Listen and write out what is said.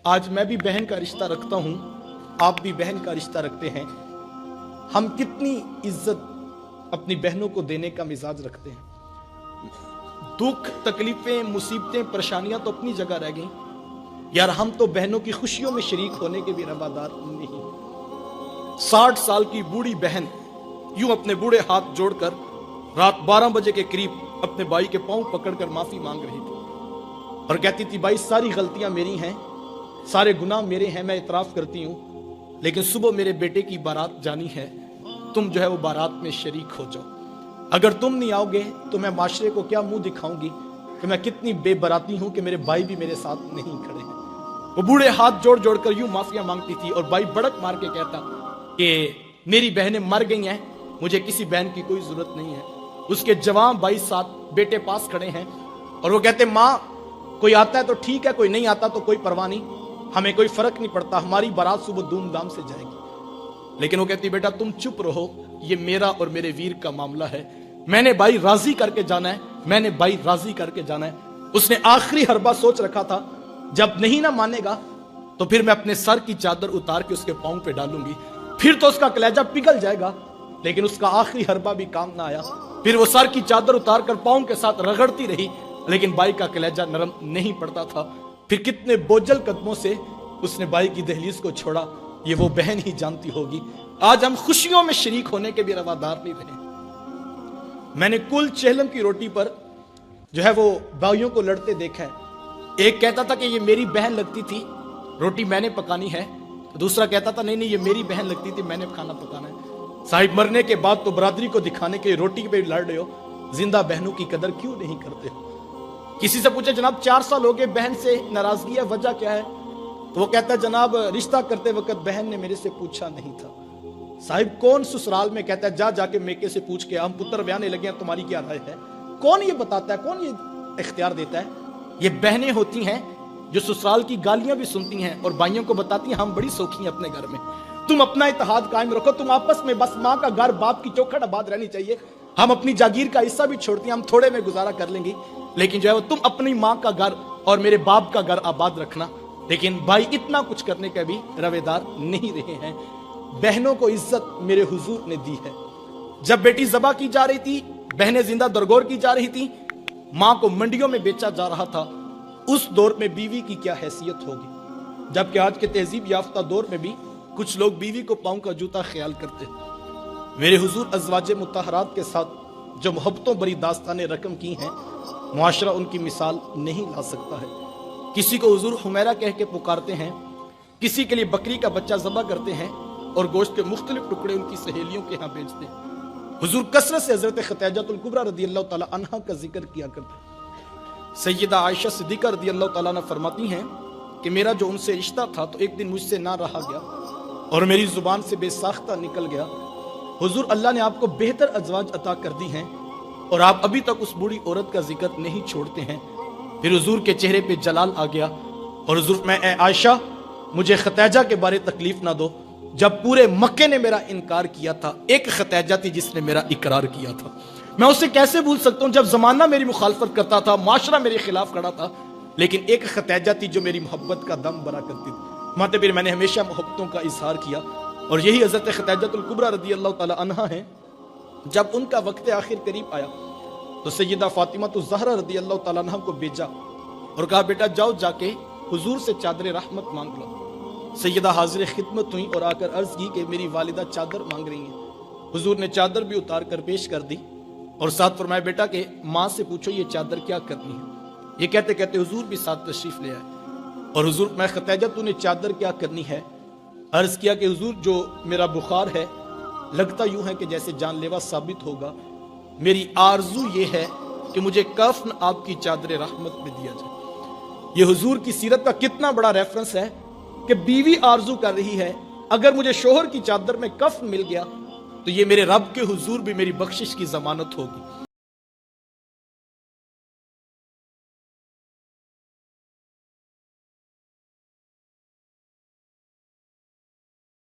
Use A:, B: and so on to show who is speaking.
A: آج میں بھی بہن کا رشتہ رکھتا ہوں، آپ بھی بہن کا رشتہ رکھتے ہیں۔ ہم کتنی عزت اپنی بہنوں کو دینے کا مزاج رکھتے ہیں۔ دکھ، تکلیفیں، مصیبتیں، پریشانیاں تو اپنی جگہ رہ گئیں، یار ہم تو بہنوں کی خوشیوں میں شریک ہونے کے بھی روادار نہیں۔ 60 سال کی بوڑھی بہن یوں اپنے بوڑھے ہاتھ جوڑ کر رات 12 بجے کے قریب اپنے بھائی کے پاؤں پکڑ کر معافی مانگ رہی تھی اور کہتی تھی بھائی ساری غلطیاں میری ہیں، سارے گناہ میرے ہیں، میں اعتراف کرتی ہوں، لیکن صبح میرے بیٹے کی بارات جانی ہے، تم جو ہے وہ بارات میں شریک ہو جاؤ۔ اگر تم نہیں آؤ گے تو میں معاشرے کو کیا منہ دکھاؤں گی کہ میں کتنی بے براتی ہوں کہ میرے بھائی بھی میرے ساتھ نہیں کھڑے ہیں۔ وہ بوڑھے ہاتھ جوڑ جوڑ کر یوں معافیاں مانگتی تھی اور بھائی بڑک مار کے کہتا کہ میری بہنیں مر گئی ہیں، مجھے کسی بہن کی کوئی ضرورت نہیں ہے۔ اس کے جوان بھائی ساتھ بیٹے پاس کھڑے ہیں اور وہ کہتے ماں کوئی آتا ہے تو ٹھیک ہے، کوئی نہیں آتا تو کوئی پرواہ نہیں، ہمیں کوئی فرق نہیں پڑتا، ہماری بارات صبح دھوم دھام سے جائے گی۔ لیکن وہ کہتی بیٹا تم چپ رہو، یہ میرا اور میرے ویر کا معاملہ ہے، میں نے بھائی راضی کر کے جانا ہے، میں نے بھائی راضی کر کے جانا ہے۔ اس نے آخری حربہ سوچ رکھا تھا جب نہیں نہ مانے گا تو پھر میں اپنے سر کی چادر اتار کے اس کے پاؤں پہ ڈالوں گی، پھر تو اس کا کلیجہ پگھل جائے گا۔ لیکن اس کا آخری حربہ بھی کام نہ آیا، پھر وہ سر کی چادر اتار کر پاؤں کے ساتھ رگڑتی رہی، لیکن بھائی کا کلیجہ نرم نہیں پڑتا تھا۔ پھر کتنے بوجھل قدموں سے اس نے بھائی کی دہلیز کو چھوڑا، یہ وہ بہن ہی جانتی ہوگی۔ آج ہم خوشیوں میں شریک ہونے کے بھی روادار نہیں رہے۔ میں نے کل چہلم کی روٹی پر جو ہے وہ بھائیوں کو لڑتے دیکھا ہے۔ ایک کہتا تھا کہ یہ میری بہن لگتی تھی، روٹی میں نے پکانی ہے، دوسرا کہتا تھا نہیں نہیں یہ میری بہن لگتی تھی، میں نے کھانا پکانا ہے۔ صاحب مرنے کے بعد تو برادری کو دکھانے کے روٹی پہ لڑ رہے ہو، زندہ بہنوں کی قدر کیوں نہیں کرتے ہو؟ کسی سے پوچھے جناب 4 سال ہو گئے بہن سے ناراضگی ہے، وجہ کیا ہے؟ تو وہ کہتا ہے جناب رشتہ کرتے وقت بہن نے میرے سے پوچھا نہیں تھا۔ صاحب کون سسرال میں کہتا ہے جا کے میکے سے پوچھ کے ہم پتر بیانے لگے ہیں، تمہاری کیا رائے ہے؟ کون یہ بتاتا ہے، کون یہ اختیار دیتا ہے؟ یہ بہنیں ہوتی ہیں جو سسرال کی گالیاں بھی سنتی ہیں اور بھائیوں کو بتاتی ہیں ہم بڑی سوکھی ہیں اپنے گھر میں، تم اپنا اتحاد قائم رکھو، تم آپس میں بس ماں کا گھر باپ کی چوکھٹ آباد رہنی چاہیے، ہم اپنی جاگیر کا حصہ بھی چھوڑتی ہیں، ہم تھوڑے میں گزارا کر لیں گی، لیکن جو ہے وہ تم اپنی ماں کا گھر اور میرے باپ کا گھر آباد رکھنا۔ لیکن بھائی اتنا کچھ کرنے کا بھی رویدار نہیں رہے ہیں۔ بہنوں کو عزت میرے حضور نے دی ہے۔ جب بیٹی ذبح کی جا رہی تھی، بہنیں زندہ درگور کی جا رہی تھی، ماں کو منڈیوں میں بیچا جا رہا تھا، اس دور میں بیوی کی کیا حیثیت ہوگی؟ جبکہ آج کے تہذیب یافتہ دور میں بھی کچھ لوگ بیوی کو پاؤں کا جوتا خیال کرتے ہیں۔ میرے حضور ازواج مطہرات کے ساتھ جو محبتوں بری داستانیں رقم کی ہیں، معاشرہ ان کی مثال نہیں لا سکتا ہے۔ کسی کو حضور حمیرہ کہہ کے پکارتے ہیں، کسی کے لیے بکری کا بچہ ذبح کرتے ہیں اور گوشت کے مختلف ٹکڑے ان کی سہیلیوں کے ہاں بیچتے ہیں۔ حضور کثرت سے حضرت خدیجہ الکبریٰ رضی اللہ تعالی عنہا کا ذکر کیا کرتے ہیں۔ سیدہ عائشہ صدیقہ رضی اللہ تعالیٰ عنہ فرماتی ہیں کہ میرا جو ان سے رشتہ تھا تو ایک دن مجھ سے نہ رہا گیا اور میری زبان سے بے ساختہ نکل گیا۔ حضور اللہ نے آپ کو بہتر ازواج عطا کر دی ہیں اور آپ ابھی تک اس بوڑھی عورت کا ذکر نہیں چھوڑتے ہیں۔ پھر حضور کے چہرے پہ جلال آ گیا اور حضور میں اے عائشہ مجھے خدیجہ کے بارے تکلیف نہ دو، جب پورے مکے نے میرا انکار کیا تھا ایک خدیجہ تھی جس نے میرا اقرار کیا تھا، میں اسے کیسے بھول سکتا ہوں؟ جب زمانہ میری مخالفت کرتا تھا، معاشرہ میرے خلاف کھڑا تھا، لیکن ایک خدیجہ تھی جو میری محبت کا دم بھرا کرتی تھی۔ ماتے پھر میں نے ہمیشہ محبتوں کا اظہار کیا اور یہی حضرت خدیجہ الکبریٰ رضی اللہ تعالی عنہا ہیں۔ جب ان کا وقت آخر قریب آیا تو سیدہ فاطمہ الزہرا رضی اللہ تعالی عنہا کو بھیجا اور کہا بیٹا جاؤ جا کے حضور سے چادر رحمت مانگ لو۔ سیدہ حاضر خدمت ہوئی اور آ کر عرض کی کہ میری والدہ چادر مانگ رہی ہیں۔ حضور نے چادر بھی اتار کر پیش کر دی اور ساتھ فرمایا بیٹا کہ ماں سے پوچھو یہ چادر کیا کرنی ہے۔ یہ کہتے کہتے حضور بھی ساتھ تشریف لے آئے اور حضور میں خدیجہ تو نے چادر کیا کرنی ہے؟ عرض کیا کہ حضور جو میرا بخار ہے لگتا یوں ہے کہ جیسے جان لیوا ثابت ہوگا، میری آرزو یہ ہے کہ مجھے کفن آپ کی چادر رحمت میں دیا جائے۔ یہ حضور کی سیرت کا کتنا بڑا ریفرنس ہے کہ بیوی آرزو کر رہی ہے اگر مجھے شوہر کی چادر میں کفن مل گیا تو یہ میرے رب کے حضور بھی میری بخشش کی ضمانت ہوگی۔